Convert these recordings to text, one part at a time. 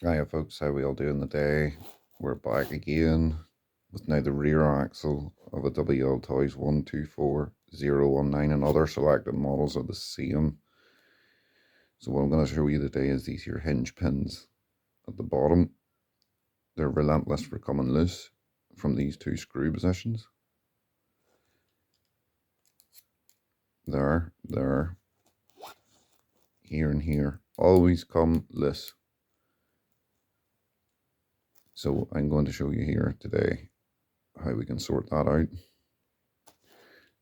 Hiya folks, how we all doing today? We're back again with now the rear axle of a Wltoys 124019 and other selected models are the same. So what I'm going to show you today is these here hinge pins at the bottom. They're relentless for coming loose from these two screw positions. There, here and here. Always come loose. So I'm going to show you here today how we can sort that out.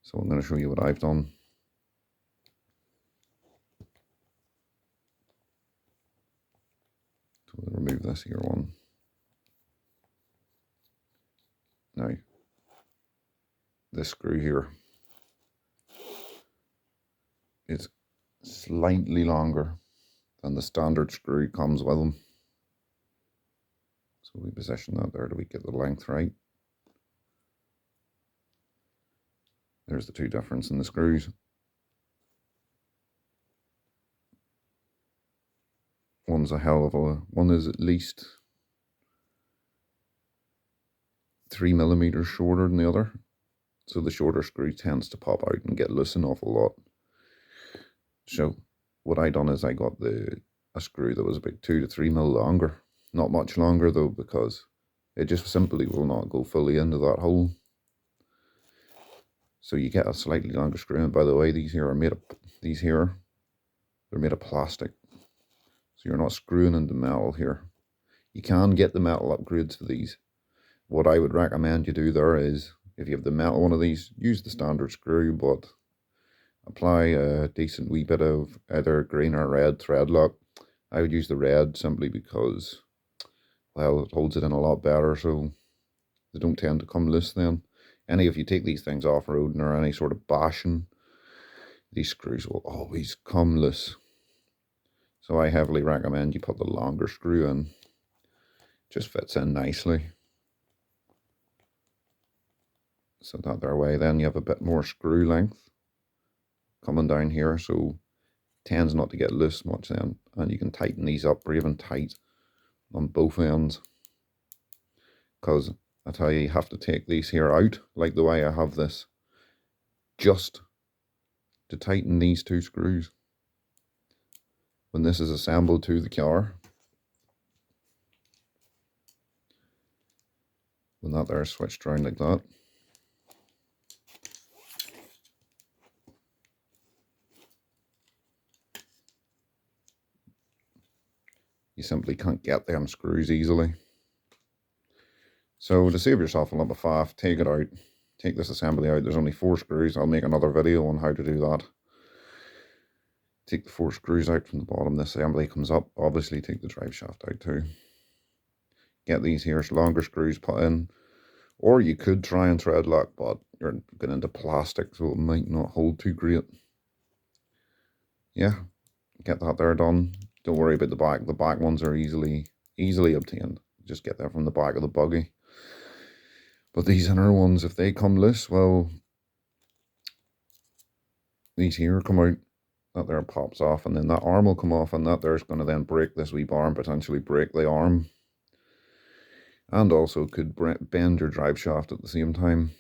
So I'm going to show you what I've done. So we'll remove this here one. Now, this screw here is slightly longer than the standard screw comes with them. So we position that there till we get the length right. There's the two difference in the screws. One's a hell of a, one is at least 3 millimeters shorter than the other. So the shorter screw tends to pop out and get loose an awful lot. So what I done is I got a screw that was about 2 to 3 mil longer. Not much longer though, because it just simply will not go fully into that hole. So you get a slightly longer screw. And by the way, these here are made of, they're made of plastic. So you're not screwing into metal here. You can get the metal upgrades for these. What I would recommend you do there is, if you have the metal one of these, use the standard screw, but apply a decent wee bit of either green or red thread lock. I would use the red simply because, well, it holds it in a lot better, so they don't tend to come loose then. If you take these things off-roading or any sort of bashing, these screws will always come loose. So I heavily recommend you put the longer screw in. Just fits in nicely. So that their way, then you have a bit more screw length coming down here, so it tends not to get loose much then. And you can tighten these up or even tight on both ends. Because I tell you have to take these here out, like the way I have this, just to tighten these two screws. When this is assembled to the car, when that there is switched around like that, you simply can't get them screws easily. So to save yourself a lot of faff, take it out, take this assembly out. There's only 4 screws. I'll make another video on how to do that. Take the 4 screws out from the bottom. This assembly comes up. Obviously take the drive shaft out too. Get these here longer screws put in, or you could try and thread lock, but you're getting into plastic, so it might not hold too great. Yeah, get that there done. Don't worry about the back. The back ones are easily obtained. Just get that from the back of the buggy. But these inner ones, if they come loose, well, these here come out, that there pops off, and then that arm will come off, and that there's going to then break this wee bar and potentially break the arm. And also could bend your drive shaft at the same time.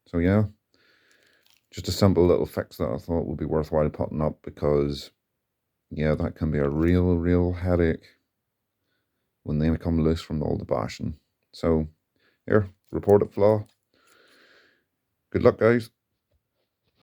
So yeah, just a simple little fix that I thought would be worthwhile putting up, because yeah, that can be a real headache when they come loose from all the bashing. So here, reported flaw. Good luck, guys.